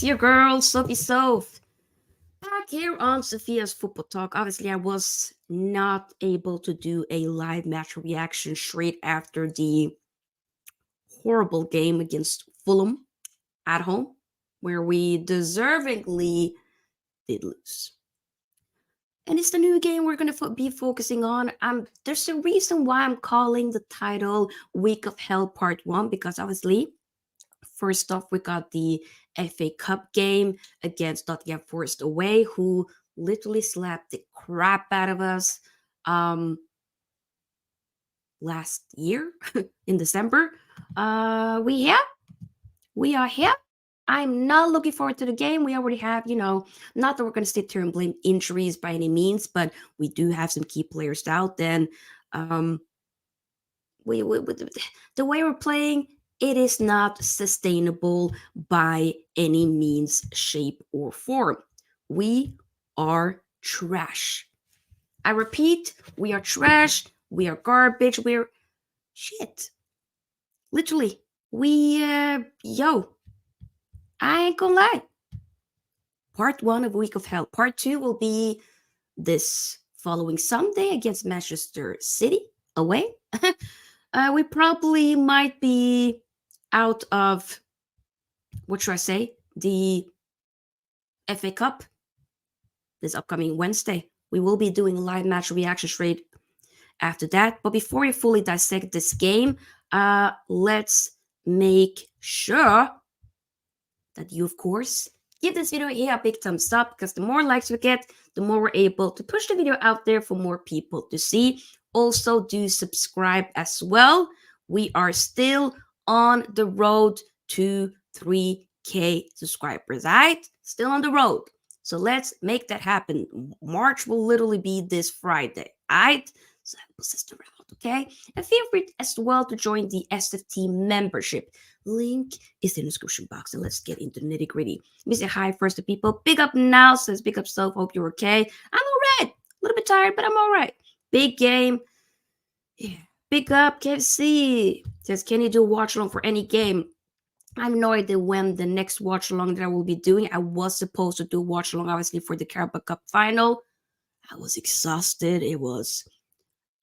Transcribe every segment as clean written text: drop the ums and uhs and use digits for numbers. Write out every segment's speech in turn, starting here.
It's your girl, Sophie Soph. Back here on Sophia's Football Talk. Obviously, I was not able to do a live match reaction straight after the horrible game against Fulham at home, where we deservingly did lose. And it's the new game we're going to be focusing on. There's a reason why I'm calling the title Week of Hell Part 1, because obviously, first off, we got the FA Cup game against Nottingham Forest away, who literally slapped the crap out of us last year in December. We are here. I'm not looking forward to the game. We already have, not that we're going to sit here and blame injuries by any means, but we do have some key players out. Then, the way we're playing, it is not sustainable by any means, shape, or form. We are trash. I repeat, we are trash. We are garbage. We're shit. Literally, I ain't gonna lie. Part 1 of Week of Hell. Part 2 will be this following Sunday against Manchester City away. We probably might be out of, what should I say, the FA Cup this upcoming Wednesday. We will be doing a live match reaction straight after that. But before we fully dissect this game, let's make sure that you, of course, give this video here a big thumbs up, because the more likes we get, the more we're able to push the video out there for more people to see. Also, do subscribe as well. We are still on the road to 3K subscribers, right? Still on the road. So let's make that happen. March will literally be this Friday, right? So help us sister out, okay? And feel free as well to join the SFT membership. Link is in the description box, and let's get into the nitty gritty. Let me say hi first to people. Big up now, says big up self. Hope you're okay. I'm all right. A little bit tired, but I'm all right. Big game. Yeah. Big up KFC. Says, can you do a watch along for any game? I have no idea when the next watch along that I will be doing. I was supposed to do a watch along, obviously, for the Carabao Cup final. I was exhausted. It was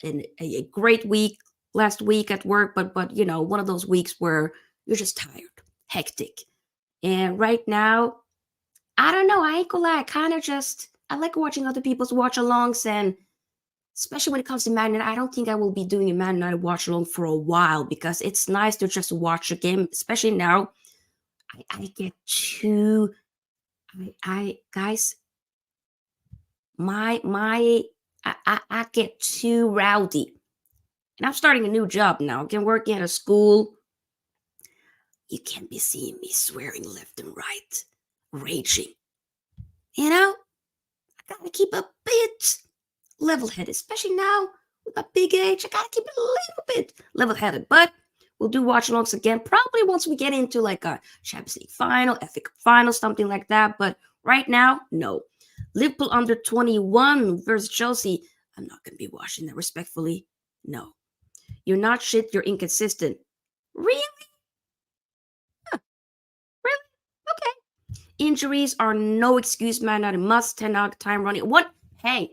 a great week last week at work, but one of those weeks where you're just tired, hectic. And right now, I don't know. I ain't gonna lie. I like watching other people's watch alongs, and especially when it comes to Man United, I don't think I will be doing a Man United watch along for a while, because it's nice to just watch a game, especially now. I get too, guys, I get too rowdy. And I'm starting a new job now. I'm working at a school. You can't be seeing me swearing left and right, raging. I gotta keep a bit level-headed, especially now with my big age. I gotta keep it a little bit level-headed. But we'll do watch-alongs again, probably once we get into like a Champions League final, FA Cup final, something like that. But right now, no. Liverpool under 21 versus Chelsea. I'm not gonna be watching that, respectfully. No. You're not shit, you're inconsistent. Really? Really? Okay. Injuries are no excuse, man. Not a must. 10 out time running. What? Hey,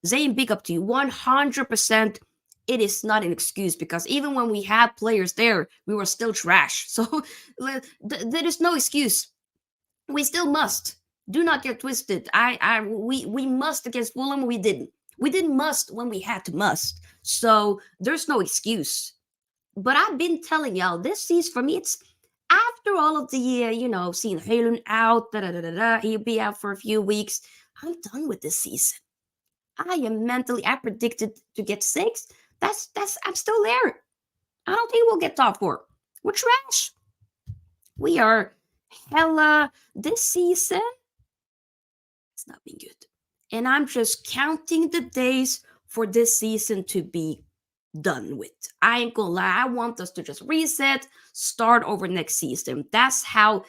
Zayn, big up to you. 100%. It is not an excuse, because even when we had players there, we were still trash. So there is no excuse. We still must. Do not get twisted. We must against Fulham. We didn't. We didn't must when we had to must. So there's no excuse. But I've been telling y'all, this season for me, it's after all of the year, seeing Hojlund out, he'll be out for a few weeks. I'm done with this season. I predicted to get 6. I'm still there. I don't think we'll get top 4. We're trash. We are hella this season. It's not been good. And I'm just counting the days for this season to be done with. I ain't gonna lie. I want us to just reset, start over next season. That's how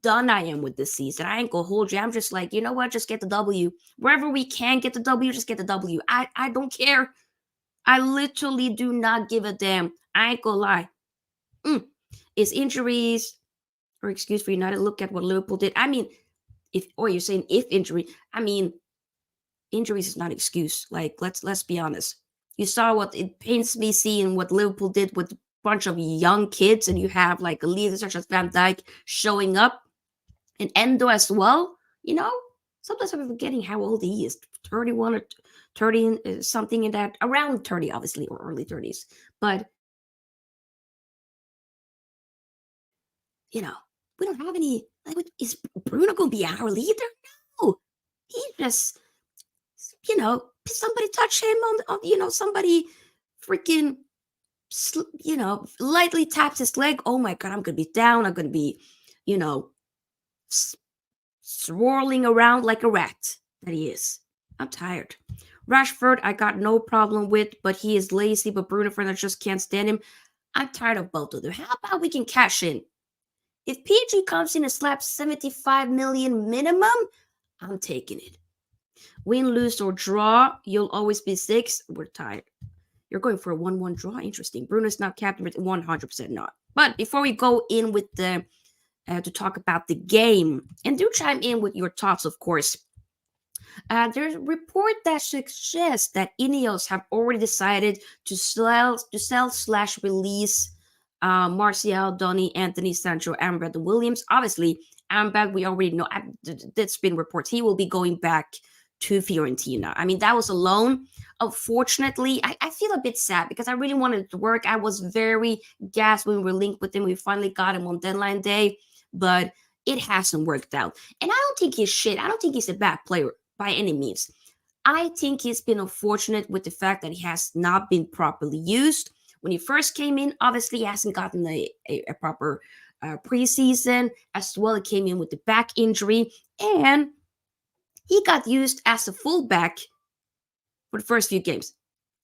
done I am with this season. I ain't gonna hold you. I'm just like, you know what? Just get the W. Wherever we can get the W, just get the W. I don't care. I literally do not give a damn. I ain't gonna lie. It's injuries. or excuse for United. Look at what Liverpool did. I mean, if or you're saying if injury, I mean injuries is not an excuse. Like let's be honest. You saw what it pains me seeing what Liverpool did with a bunch of young kids, and you have like a leader such as Van Dijk showing up and Endo as well. You know, sometimes I'm forgetting how old he is. 31 or 30, something in that around 30, obviously, or early 30s. But you know, we don't have any. Like, is Bruno going to be our leader? No, he just, somebody touch him somebody freaking, lightly taps his leg. Oh my God, I'm going to be down. I'm going to be, you know, s- swirling around like a rat that he is. I'm tired. Rashford, I got no problem with, but he is lazy. But Bruno Fernandes just can't stand him. I'm tired of both of them. How about we can cash in? If PG comes in and slaps 75 million minimum, I'm taking it. Win, lose, or draw, you'll always be six. We're tired. You're going for a 1-1 draw. Interesting. Bruno's not captain, but 100% not. But before we go in with the to talk about the game, and do chime in with your thoughts, of course. There's a report that suggests that Ineos have already decided to sell slash release Martial, Donny, Anthony, Sancho, Amrabat, and Williams. Obviously, Amrabat, we already know. That's been reports. He will be going back to Fiorentina. I mean, that was a loan. Unfortunately, I feel a bit sad because I really wanted it to work. I was very gassed when we were linked with him. We finally got him on deadline day, but it hasn't worked out. And I don't think he's shit. I don't think he's a bad player by any means. I think he's been unfortunate with the fact that he has not been properly used. When he first came in, obviously he hasn't gotten a proper preseason. As well, he came in with the back injury, and he got used as a fullback for the first few games.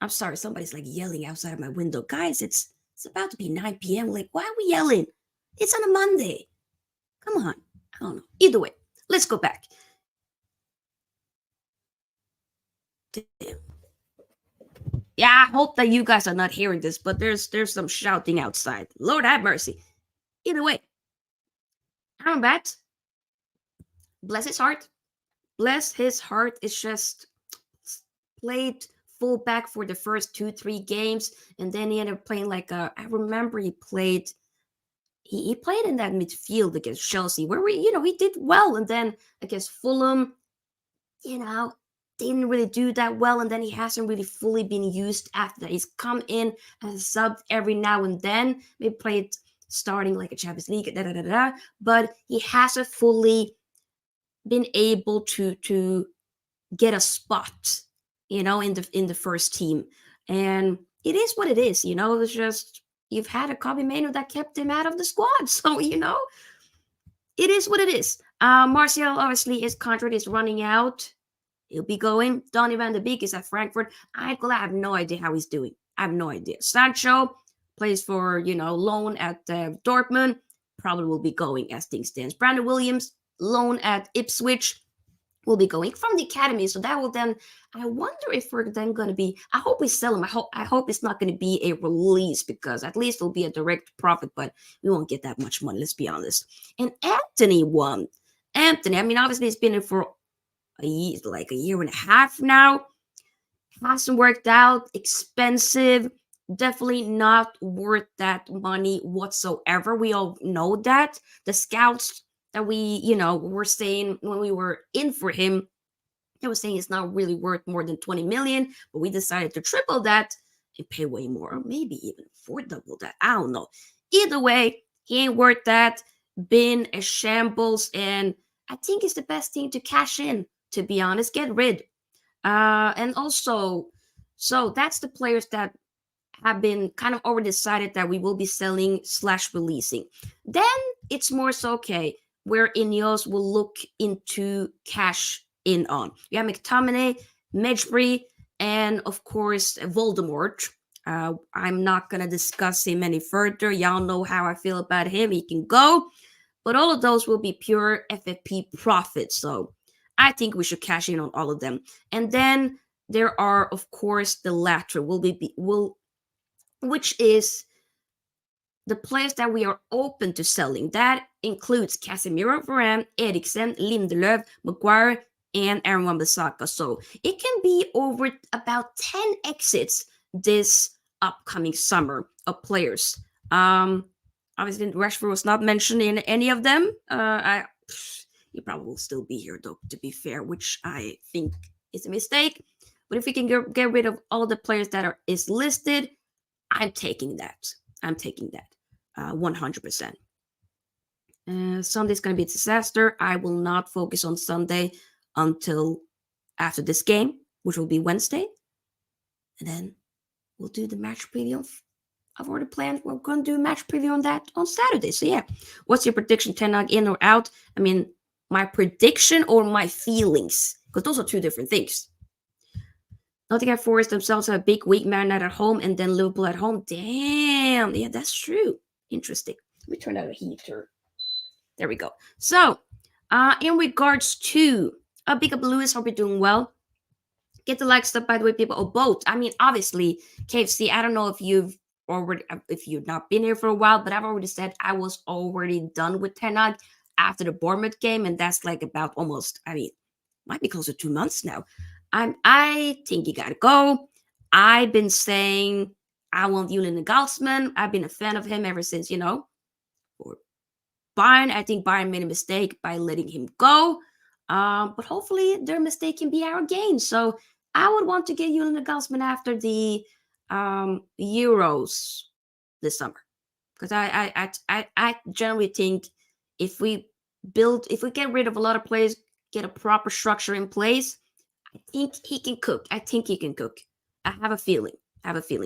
I'm sorry, somebody's like yelling outside of my window. Guys, it's about to be 9 p.m. Like, why are we yelling? It's on a Monday. Come on. I don't know. Either way, let's go back. Damn. Yeah, I hope that you guys are not hearing this, but there's some shouting outside. Lord have mercy. Either way, I'm back. Bless his heart. Bless his heart. It's just played fullback for the first 2-3 games, and then he ended up playing like I remember he played. He played in that midfield against Chelsea, where he did well, and then against Fulham, you know, didn't really do that well, and then he hasn't really fully been used after that. He's come in as a sub every now and then. Maybe played starting like a Champions League, but he hasn't fully been able to get a spot, in the first team. And it is what it is, It's just you've had a Kobe Mano that kept him out of the squad, so it is what it is. Martial, obviously, his contract is running out. He'll be going. Donny van de Beek is at Frankfurt. I have no idea how he's doing. I have no idea. Sancho plays for, loan at Dortmund. Probably will be going as things stands. Brandon Williams, loan at Ipswich, will be going from the academy. So that will then, I wonder if we're then going to be, I hope we sell him. I hope it's not going to be a release, because at least it'll be a direct profit, but we won't get that much money, let's be honest. And Anthony won. Anthony, I mean, obviously, he's been in for like a year and a half now. Hasn't worked out. Expensive. Definitely not worth that money whatsoever. We all know that. The scouts that were saying when we were in for him, they were saying it's not really worth more than 20 million, but we decided to triple that and pay way more, or maybe even double that. I don't know. Either way, he ain't worth that. Been a shambles, and I think it's the best thing to cash in, to be honest. Get rid. And also, so that's the players that have been kind of already decided that we will be selling slash releasing. Then it's more so, okay, where Ineos will look into cash in on. You have McTominay, Mejbri, and of course Voldemort. I'm not gonna discuss him any further. Y'all know how I feel about him. He can go, but all of those will be pure FFP profits. So I think we should cash in on all of them. And then there are, of course, the latter which is the players that we are open to selling. That includes Casemiro, Varane, Eriksen, Lindelöf, Maguire, and Aaron Wan-Bissaka. So it can be over about 10 exits this upcoming summer of players. Obviously, Rashford was not mentioned in any of them. He probably will still be here, though, to be fair, which I think is a mistake. But if we can get rid of all the players that is listed, I'm taking that. 100%. Sunday's going to be a disaster. I will not focus on Sunday until after this game, which will be Wednesday. And then we'll do the match preview. I've already planned. We're going to do a match preview on that on Saturday. So yeah, what's your prediction? Ten Hag in or out? I mean, my prediction or my feelings? Because those are two different things. Nottingham Forest themselves have a big week, Man United at home, and then Liverpool at home. Damn, yeah, that's true. Interesting. Let me turn out a heater. There we go. So, in regards to Big Up Lewis, hope you're doing well. Get the like stuff, by the way, people. Oh, both. I mean, obviously, KFC. I don't know if you've not been here for a while, but I've already said I was already done with Ten Hag after the Bournemouth game, and that's like about almost. I mean, might be close to 2 months now. I think you gotta go. I've been saying I want Julian Nagelsmann. I've been a fan of him ever since, or Bayern. I think Bayern made a mistake by letting him go. But hopefully their mistake can be our gain. So I would want to get Julian Nagelsmann after the Euros this summer. Because I generally think if we get rid of a lot of players, get a proper structure in place, I think he can cook. I have a feeling.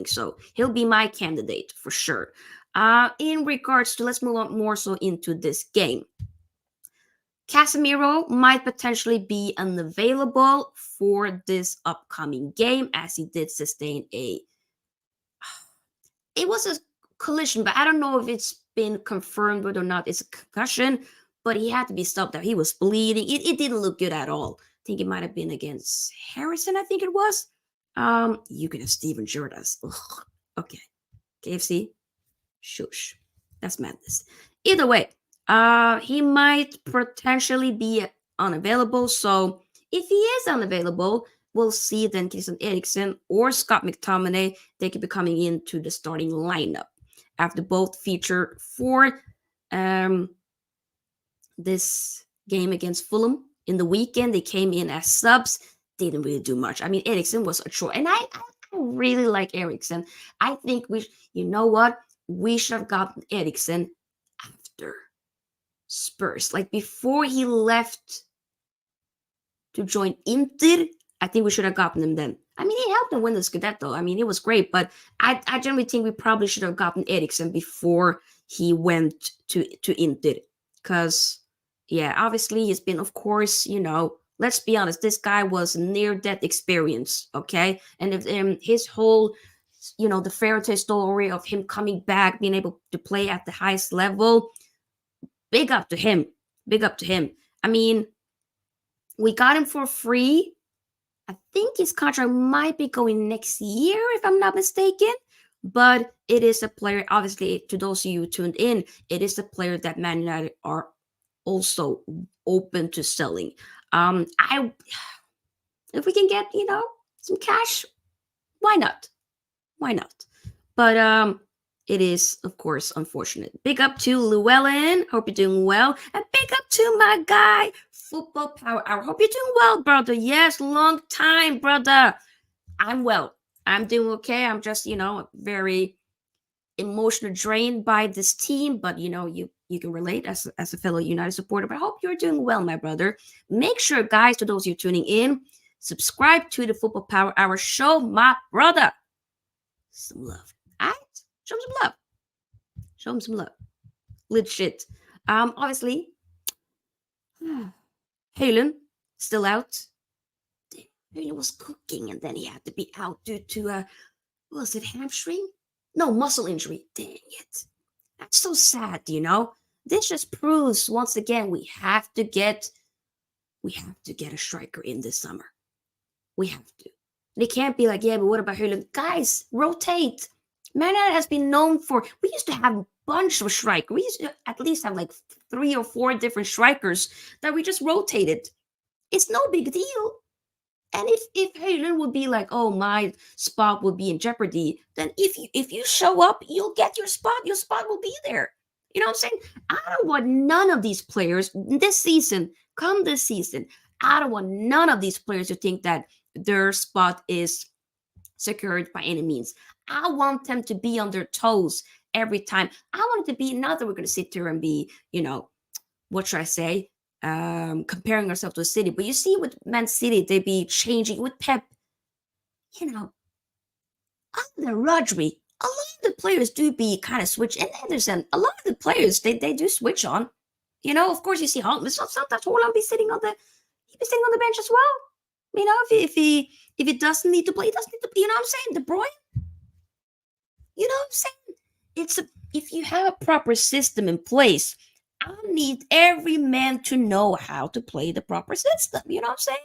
So he'll be my candidate for sure. In regards to, let's move on more so into this game. Casemiro might potentially be unavailable for this upcoming game as he did sustain it was a collision, but I don't know if it's been confirmed whether or not it's a concussion, but he had to be stopped there. He was bleeding. It didn't look good at all. I think it might have been against Harrison, I think it was. You can have Steven Gerrard. Okay. KFC, shush. That's madness. Either way, he might potentially be unavailable. So if he is unavailable, we'll see then Christian Eriksen or Scott McTominay. They could be coming into the starting lineup after both featured for this game against Fulham in the weekend. They came in as subs. They didn't really do much. I mean, Eriksen was a choice, and I really like Eriksen. I think we should have gotten Eriksen after Spurs, like before he left to join Inter. I think we should have gotten him then. I mean, he helped them win the Scudetto. I mean, it was great, but I generally think we probably should have gotten Eriksen before he went to Inter. Because, yeah, obviously he's been, of course, let's be honest, this guy was near-death experience, okay? And if his whole, the fairy tale story of him coming back, being able to play at the highest level, big up to him. I mean, we got him for free. I think his contract might be going next year, if I'm not mistaken. But it is a player, obviously, to those of you who tuned in, it is a player that Man United are also open to selling. If we can get, some cash, why not? But it is, of course, unfortunate. Big up to Llewellyn. Hope you're doing well. And big up to my guy, Football Power Hour. Hope you're doing well, brother. Yes, long time, brother. I'm well. I'm doing okay. I'm just, very emotionally drained by this team. But, you can relate as a fellow United supporter. But I hope you're doing well, my brother. Make sure, guys, to those of you tuning in, subscribe to the Football Power Hour. Show my brother some love. All right? Show him some love. Legit. Obviously, Hojlund still out. Hojlund was cooking, and then he had to be out due to was it hamstring? No, muscle injury. Dang it. That's so sad, This just proves once again we have to get a striker in this summer. We have to. They can't be like, yeah, but what about Hojlund? Guys, rotate. Man United has been known for. We used to have bunch of strikers. We used to at least have like 3 or 4 different strikers that we just rotated. It's no big deal. And if Hojlund would be like, oh, my spot would be in jeopardy, then if you show up, you'll get your spot. Your spot will be there. You know what I'm saying? I don't want none of these players this season, I don't want none of these players to think that their spot is secured by any means. I want them to be on their toes every time. I want it to be not that we're going to sit there and be, what should I say? Comparing ourselves to a City. But you see with Man City, they be changing with Pep, under Rodri, a lot of the players do be kind of switch. And Henderson, a lot of the players, they do switch on. Of course you see Hojlund. Sometimes Hojlund be sitting on the bench as well. If he doesn't need to play, he doesn't need to play. You know what I'm saying? De Bruyne. You know what I'm saying? If you have a proper system in place, I need every man to know how to play the proper system. You know what I'm saying?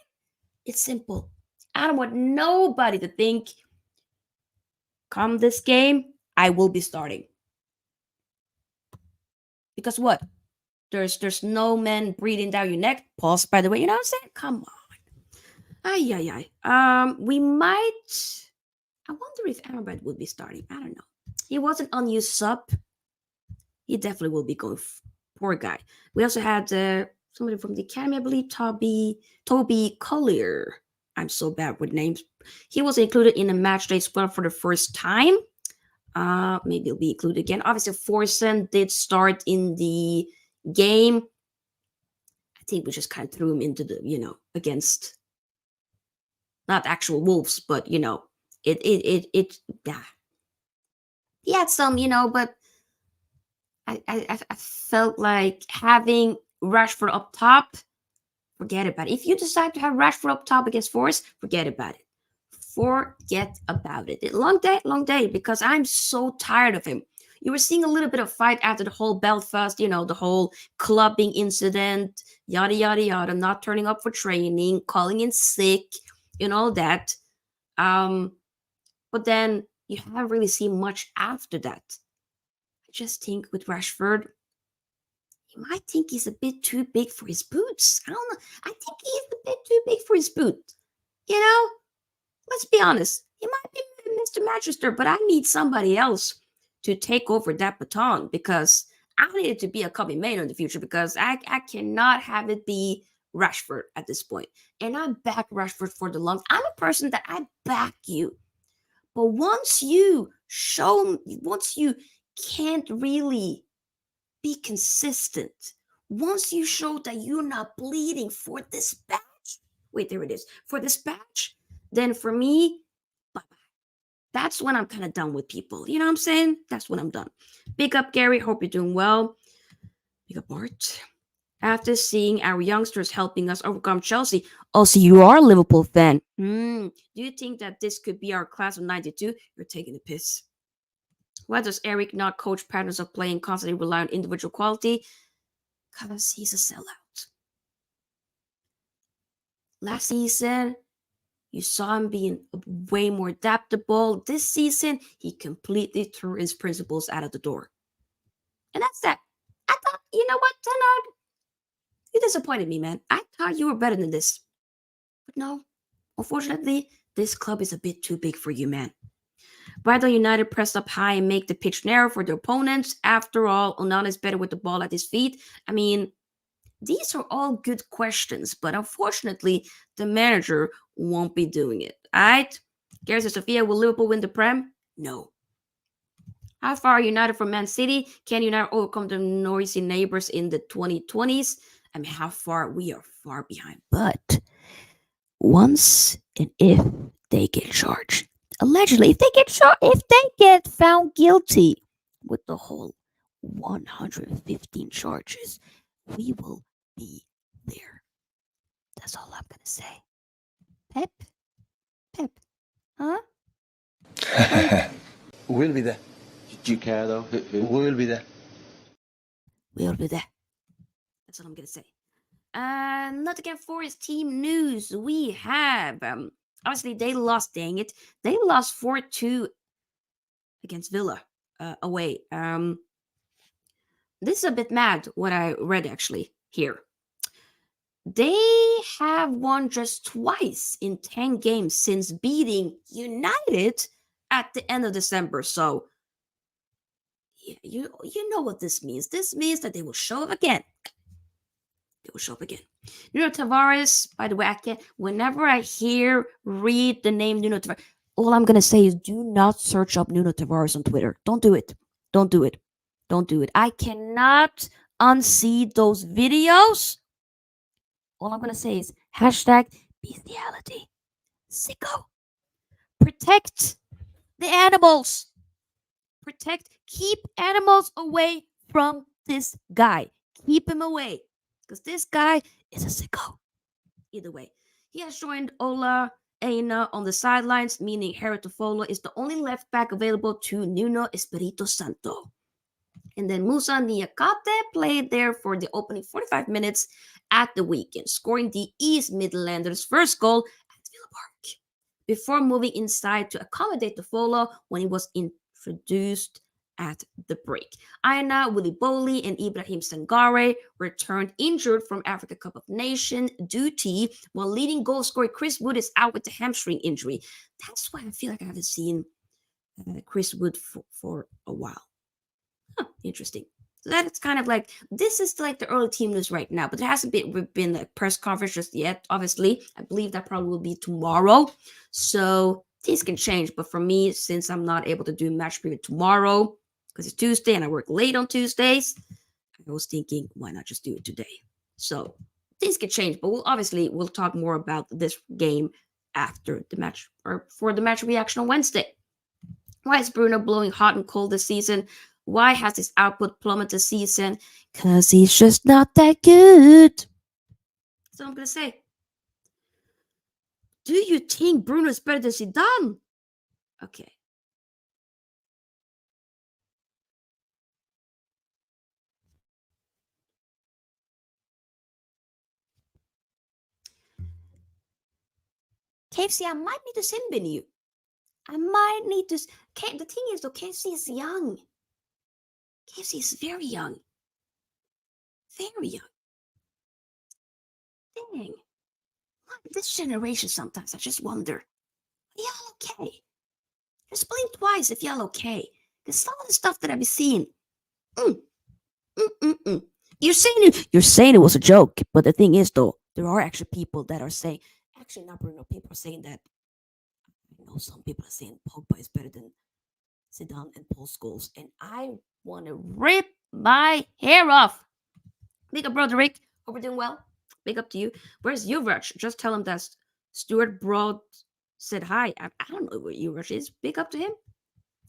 It's simple. I don't want nobody to think, come this game, I will be starting. Because what? There's no man breathing down your neck. Pause, by the way. You know what I'm saying? Come on. We might. I wonder if Amrabat would be starting. I don't know. He wasn't unused sub. He definitely will be going. Poor guy. We also had somebody from the academy, I believe, Toby Collier. I'm so bad with names. He was included in the match day squad for the first time. Maybe he'll be included again. Obviously, Forsen did start in the game. I think we just kind of threw him into the, against not actual Wolves, but yeah. He had some, but I felt like having Rashford up top, forget about it. If you decide to have Rashford up top against Forest, forget about it. Forget about it. Long day, because I'm so tired of him. You were seeing a little bit of fight after the whole Belfast, the whole clubbing incident, yada, yada, yada, not turning up for training, calling in sick, all that. But then you haven't really seen much after that. I just think with Rashford, you might think he's a bit too big for his boots. I don't know. I think he's a bit too big for his boot. Let's be honest. He might be Mr. Manchester, but I need somebody else to take over that baton, because I need it to be a Cubby Maino in the future, because I cannot have it be Rashford at this point. And I back Rashford for the long. I'm a person that I back you. But once you can't really be consistent, once you show that you're not bleeding for this batch, wait, there it is, for this batch, then for me, bye-bye. That's when I'm kind of done with people. You know what I'm saying? That's when I'm done. Big up, Gary. Hope you're doing well. Big up, Bart. After seeing our youngsters helping us overcome Chelsea, also, you are a Liverpool fan. Do you think that this could be our class of 92? You're taking a piss. Why does Eric not coach patterns of playing constantly rely on individual quality? Because he's a sellout. Last season, you saw him being way more adaptable. This season, he completely threw his principles out of the door. And that's that. I thought, you know what, Tenag? You disappointed me, man. I thought you were better than this. But no, unfortunately, this club is a bit too big for you, man. Brighton United press up high and make the pitch narrow for their opponents. After all, Onana is better with the ball at his feet. I mean, these are all good questions, but unfortunately, the manager won't be doing it. All right? Gary says, Sofia, will Liverpool win the Prem? No. How far are United from Man City? Can United overcome the noisy neighbors in the 2020s? I mean, how far? We are far behind. But once and if they get charged, allegedly, if they get found guilty with the whole 115 charges, we will be there. That's all I'm gonna say. Pep, huh? We'll be there. Do you care though? We'll be there. We'll be there. That's all I'm gonna say. Nottingham Forest team news. We have obviously they lost. Dang it, they lost 4-2 against Villa away. this is a bit mad what I read actually here. They have won just twice in 10 games since beating United at the end of December. So you know what this means. This means that they will show up again. They will show up again. Nuno Tavares, by the way, whenever I read the name Nuno Tavares, all I'm gonna say is do not search up Nuno Tavares on Twitter. Don't do it. Don't do it. Don't do it. I cannot unsee those videos. All I'm gonna say is hashtag bestiality. Sicko. Protect the animals. Keep animals away from this guy. Keep him away. Because this guy is a sicko. Either way, he has joined Ola Aina on the sidelines, meaning Heretofolo is the only left back available to Nuno Espirito Santo. And then Musa Niakate played there for the opening 45 minutes at the weekend, scoring the East Midlanders' first goal at Villa Park before moving inside to accommodate the Folo when he was introduced at the break. Aina, Willy Boli, and Ibrahim Sangare returned injured from Africa Cup of Nations duty, while leading goal scorer Chris Wood is out with a hamstring injury. That's why I feel like I haven't seen Chris Wood for a while. Interesting. So that's kind of like, this is like the early team news right now, but there hasn't been a press conference just yet, obviously. I believe that probably will be tomorrow. So things can change. But for me, since I'm not able to do match preview tomorrow, because it's Tuesday and I work late on Tuesdays, I was thinking, why not just do it today? So things can change, but we'll talk more about this game after the match, or for the match reaction on Wednesday. Why is Bruno blowing hot and cold this season? Why has his output plummeted this season? Because he's just not that good. So I'm going to say, do you think Bruno is better than Zidane? Okay. KFC, I might need to sin bin you. I might need to. The thing is, though, KFC is young. KFC is very young. Very young. Dang. This generation, sometimes I just wonder, are y'all okay? Just blink twice if y'all okay. Because some of the stuff that I've been seeing, You're saying it was a joke, but the thing is, though, there are actually people that are saying, actually not Bruno, people are saying that, some people are saying Pogba is better than Zidane and Paul Scholes, and I want to rip my hair off. Big up, brother Rick. Hope we're doing well. Big up to you. Where's Yuvrach? Just tell him that Stuart Broad said hi. I don't know where Yuvrach is. Big up to him.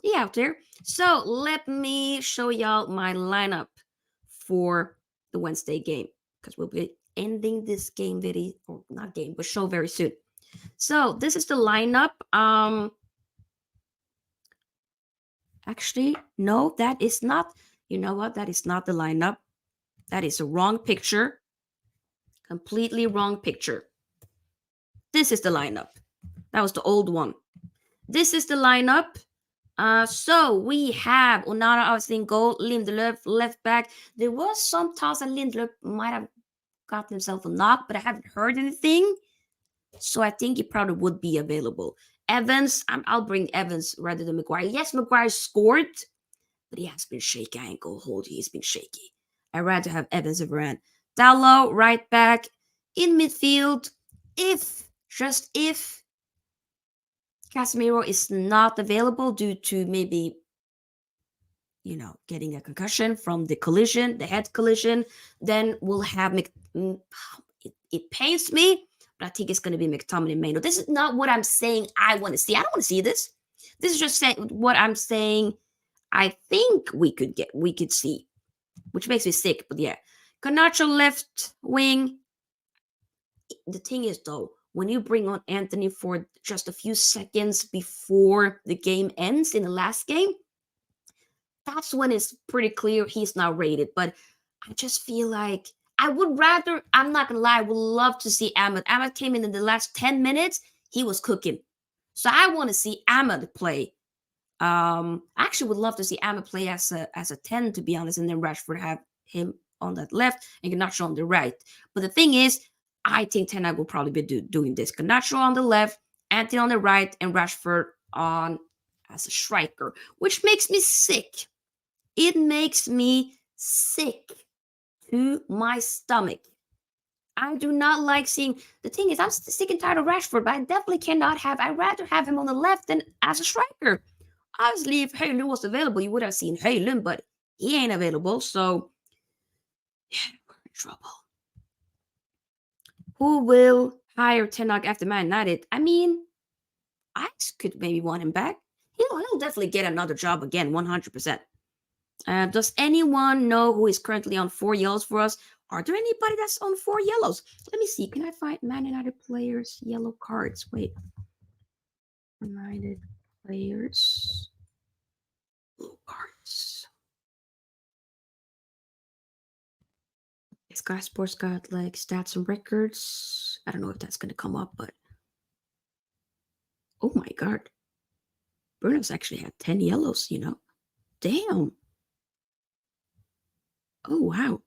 He out there. So let me show y'all my lineup for the Wednesday game, because we'll be ending this game video, or not game, but show very soon. So this is the lineup. Actually, no, that is not. You know what? That is not the lineup. That is a wrong picture. Completely wrong picture. This is the lineup. That was the old one. This is the lineup. So we have Onana obviously in goal, Lindelöf left back. There was some talks that Lindelöf might have gotten himself a knock, but I haven't heard anything. So I think he probably would be available. Evans, I'll bring Evans rather than Maguire. Yes, Maguire scored, but he has been shaky. I ain't gonna hold you. He's been shaky. I'd rather have Evans and Varane. Dallo, right back. In midfield, just if Casemiro is not available due to maybe, getting a concussion from the head collision, then we'll have it pains me, but I think it's going to be McTominay and Maino. This is not what I'm saying I want to see. I don't want to see this. This is just what I'm saying I think we could see, which makes me sick. But yeah, Garnacho left wing. The thing is, though, when you bring on Anthony for just a few seconds before the game ends in the last game, that's when it's pretty clear he's not rated. But I just feel like I would rather, I'm not going to lie, I would love to see Ahmed. Ahmed came in the last 10 minutes. He was cooking. So I want to see Ahmed play I actually would love to see Ahmed play as a 10, to be honest, and then Rashford have him on that left and Garnacho on the right. But the thing is, I think Ten Hag will probably be doing this. Garnacho on the left, Anthony on the right, and Rashford on as a striker, which makes me sick. It makes me sick to my stomach. I do not like seeing. The thing is, I'm sick and tired of Rashford, but I definitely cannot have. I'd rather have him on the left than as a striker. Obviously, if Hojlund was available, you would have seen Hojlund, but he ain't available, so yeah, we're in trouble. Who will hire Ten Hag after Man United? I mean, I could maybe want him back. He'll definitely get another job again, 100%. Does anyone know who is currently on 4 yellows for us? Are there anybody that's on 4 yellows? Let me see. Can I find Man United players' yellow cards? Wait. United players' yellow cards. Sky Sports got like stats and records. I don't know if that's going to come up, but oh my god. Bruno's actually had 10 yellows, you know? Damn. Oh wow.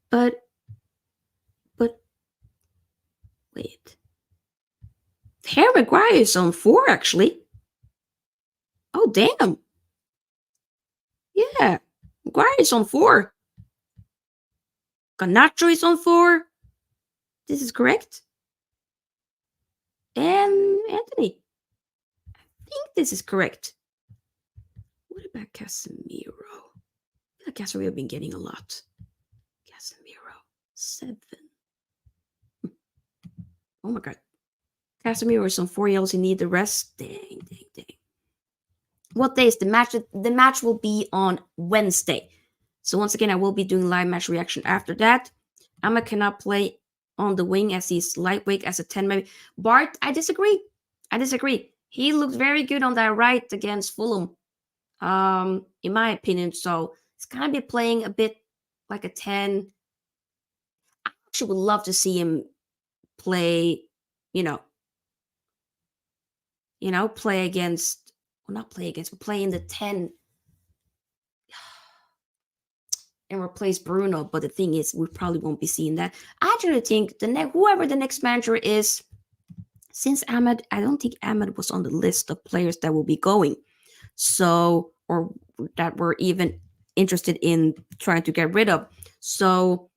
But wait. Harry Maguire is on 4 actually. Oh damn. Yeah. Maguire is on 4. Garnacho is on 4. This is correct. And Anthony. I think this is correct. What about Casemiro? I feel like Casemiro have been getting a lot. Casemiro. 7. Oh my god. Casemiro is on 4 yellows. He need the rest. Dang. What day is the match? The match will be on Wednesday. So once again, I will be doing live match reaction after that. Amma cannot play on the wing as he's lightweight as a 10 maybe. Bart, I disagree. He looked very good on that right against Fulham. In my opinion. So it's gonna be playing a bit like a 10. I actually would love to see him play, play against, well, not play against, but play in the 10 and replace Bruno. But the thing is, we probably won't be seeing that. I actually think whoever the next manager is, since Ahmed, I don't think Ahmed was on the list of players that will be going. So, or that we're even interested in trying to get rid of. So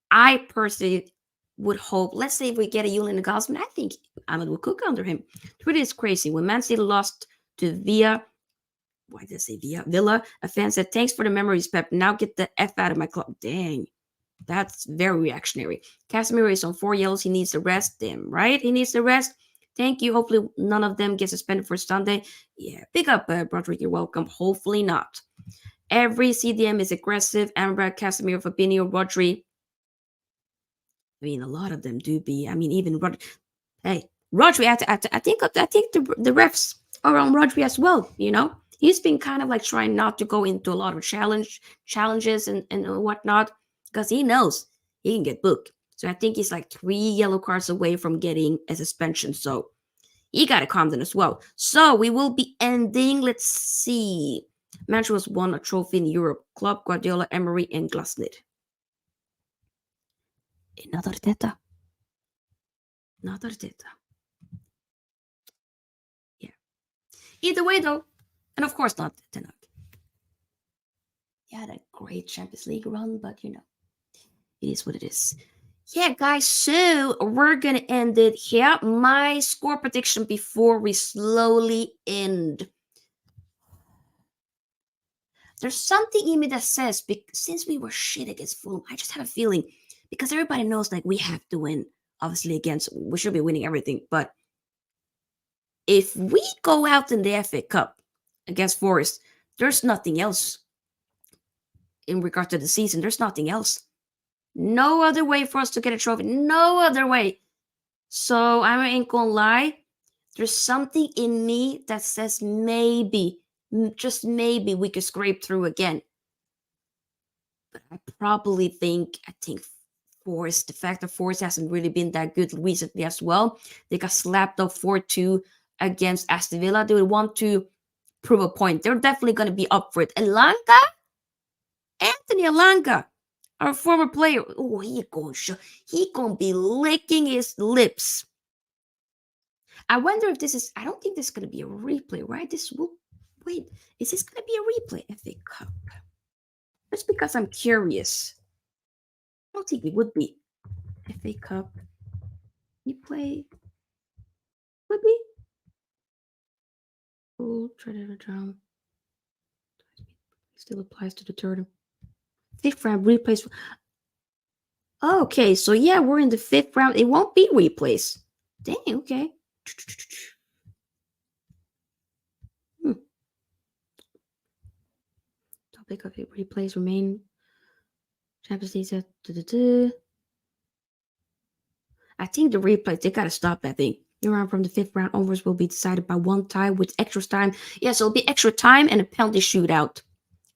I personally would hope, let's say if we get a Julian Nagelsmann, I think Ahmed will cook under him. Twitter is crazy. When Man City lost to Villa, a fan said, thanks for the memories, Pep. Now get the F out of my club. Dang. That's very reactionary. Casemiro is on 4 yellows. He needs the rest. Damn right. He needs the rest. Thank you. Hopefully none of them get suspended for Sunday. Yeah, pick up, Broderick. You're welcome. Hopefully not. Every CDM is aggressive. Amber, Casemiro, Fabinho, Rodri. I mean, a lot of them do be. I mean, even Rodri. Hey, Rodri, I think the refs are on Rodri as well, He's been kind of like trying not to go into a lot of challenges and whatnot because he knows he can get booked. So I think he's like 3 yellow cards away from getting a suspension. So he got to calm down as well. So we will be ending. Let's see. Manchester has won a trophy in Europe. Klopp, Guardiola, Emery, and Glasnit. Not Arteta. Yeah. Either way, though, and of course not Ten Hag. He had a great Champions League run, but it is what it is. Yeah, guys, so we're gonna end it here. My score prediction before we slowly end. There's something in me that says, since we were shit against Fulham, I just have a feeling, because everybody knows like we have to win. Obviously, we should be winning everything, but if we go out in the FA Cup against Forest, there's nothing else in regard to the season. There's nothing else. No other way for us to get a trophy. No other way. So I ain't gonna lie. There's something in me that says maybe, just maybe, we could scrape through again. But I think Forest, the fact that Forest hasn't really been that good recently as well. They got slapped up 4-2 against Aston Villa. They would want to prove a point. They're definitely going to be up for it. Elanga? Anthony Elanga, our former player. Oh, he gonna be licking his lips. I wonder if this is. I don't think this is gonna be a replay, right? This will. Wait, is this gonna be a replay? FA Cup. Just because I'm curious. I don't think it would be. FA Cup. Replay. Would be. Oh, try to drum. Still applies to the tournament. Fifth round replays. Okay, so yeah, we're in the fifth round. It won't be replays. Dang, okay. Topic of it replays remain. Champions League said. I think the replays, they gotta stop that thing. The round from the fifth round onwards will be decided by one tie with extra time. Yes, it'll be extra time and a penalty shootout.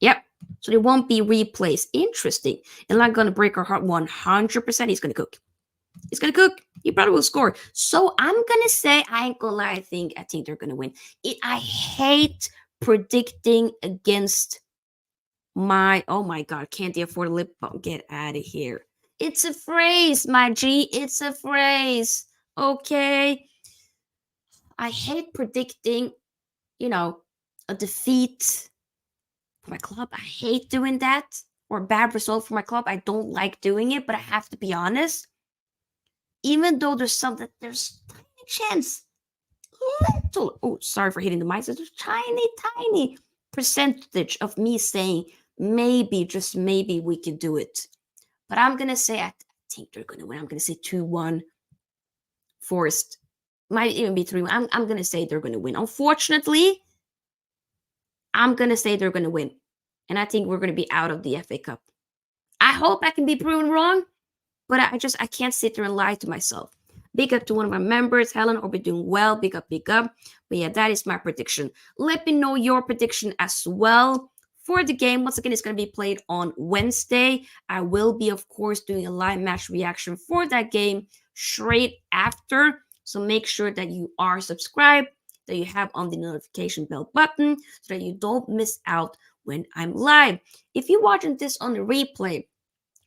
Yep. So there won't be replays. Interesting. And not gonna break our heart 100%. He's gonna cook. He's gonna cook. He probably will score. So I'm gonna say, I ain't gonna lie, I think they're gonna win. I hate predicting against my, oh my god, can't they afford a lip balm? Get out of here. It's a phrase, my G. It's a phrase. Okay. I hate predicting, a defeat for my club. I hate doing that. Or a bad result for my club. I don't like doing it, but I have to be honest. Even though there's tiny chance. Little, oh, sorry for hitting the mic. There's tiny percentage of me saying maybe, just maybe we could do it. But I'm going to say, I think they're going to win. I'm going to say 2-1. Forest. Might even be 3-1. I'm going to say they're going to win. Unfortunately, I'm going to say they're going to win. And I think we're going to be out of the FA Cup. I hope I can be proven wrong, but I can't sit there and lie to myself. Big up to one of my members, Helen. Hope you're doing well. Big up, big up. But yeah, that is my prediction. Let me know your prediction as well for the game. Once again, it's going to be played on Wednesday. I will be, of course, doing a live match reaction for that game straight after. So make sure that you are subscribed, that you have on the notification bell button so that you don't miss out when I'm live. If you're watching this on the replay,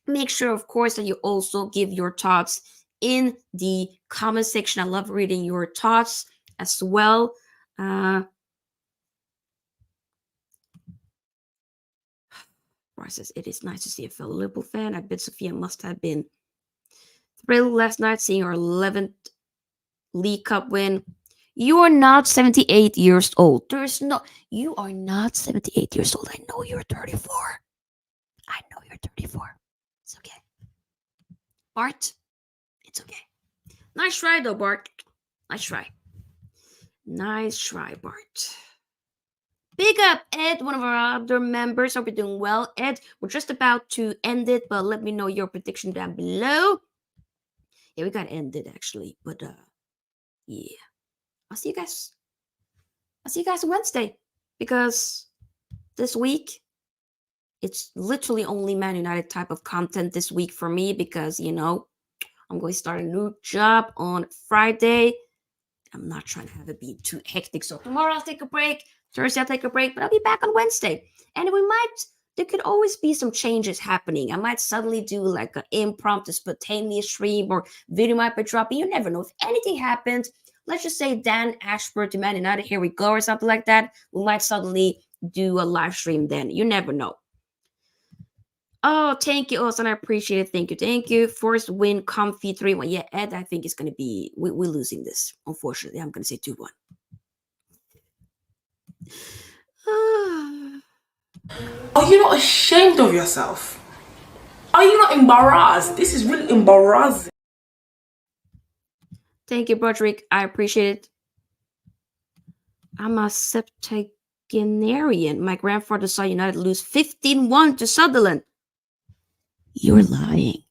make sure, of course, that you also give your thoughts in the comment section. I love reading your thoughts as well. Says, it is nice to see a fellow Liverpool fan. I bet Sofia must have been thrilled last night seeing our 11th League Cup win. You are not 78 years old. You are not 78 years old. I know you're 34. I know you're 34. It's okay. Bart, it's okay. Nice try, though, Bart. Nice try. Nice try, Bart. Big up, Ed, one of our other members. Hope you're doing well. Ed, we're just about to end it, but let me know your prediction down below. Yeah, we got to end it, actually. But, yeah. I'll see you guys on Wednesday. Because this week, it's literally only Man United type of content this week for me. Because, I'm going to start a new job on Friday. I'm not trying to have it be too hectic. So tomorrow I'll take a break. Thursday I'll take a break. But I'll be back on Wednesday. And there could always be some changes happening. I might suddenly do like an impromptu spontaneous stream or video might be dropping. You never know. If anything happens, let's just say Dan Ashford to Man United, here we go, or something like that. We might suddenly do a live stream then. You never know. Oh, thank you, Austin. I appreciate it. Thank you. First win, comfy 3-1. Yeah, Ed, I think it's going to be, we're losing this. Unfortunately, I'm going to say 2-1. Are you not ashamed of yourself? Are you not embarrassed? This is really embarrassing. Thank you, Broderick. I appreciate it. I'm a septuagenarian. My grandfather saw United lose 15-1 to Sunderland. You're lying.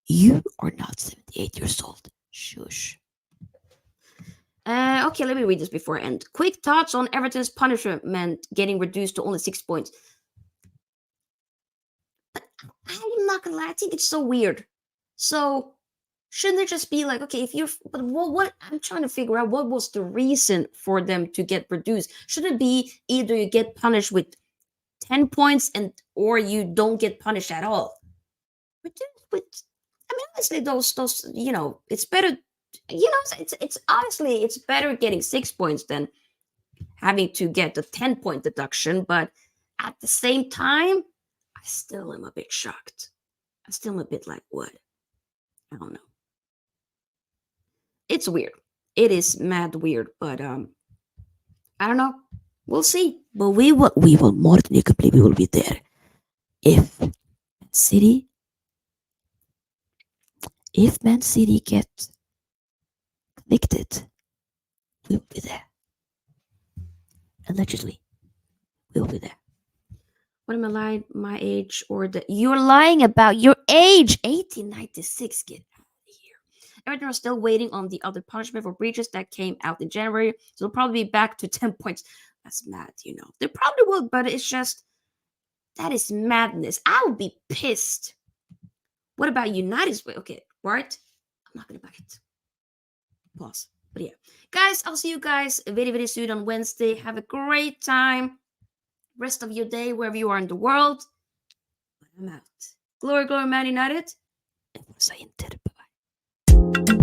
You are not 78 years old. Shush. Okay, let me read this before I end. Quick thoughts on Everton's punishment getting reduced to only 6 points. But I'm not gonna lie, I think it's so weird. So, Shouldn't there just be like, okay, if you're, but what I'm trying to figure out, what was the reason for them to get reduced? Should it be either you get punished with 10 points and or you don't get punished at all? But I mean, honestly, those it's better. It's honestly it's better getting 6 points than having to get the 10-point deduction. But at the same time, I still am a bit shocked. I still am a bit like, what? I don't know. It's weird. It is mad weird, but I don't know. We'll see. But we will more than likely we will be there. If City if Man City get convicted, we will be there. Allegedly, we will be there. What am I lying? My age or the you're lying about your age? 1896. Get out of here. Everything are still waiting on the other punishment for breaches that came out in January, so they'll probably be back to 10 points. That's mad, They probably will, but it's just that is madness. I would be pissed. What about United's way? Okay, Bart, I'm not gonna back it. Pause. But yeah, guys, I'll see you guys very soon on Wednesday. Have a great time. Rest of your day wherever you are in the world. I'm out. Glory, Man United. And we'll say Bye bye.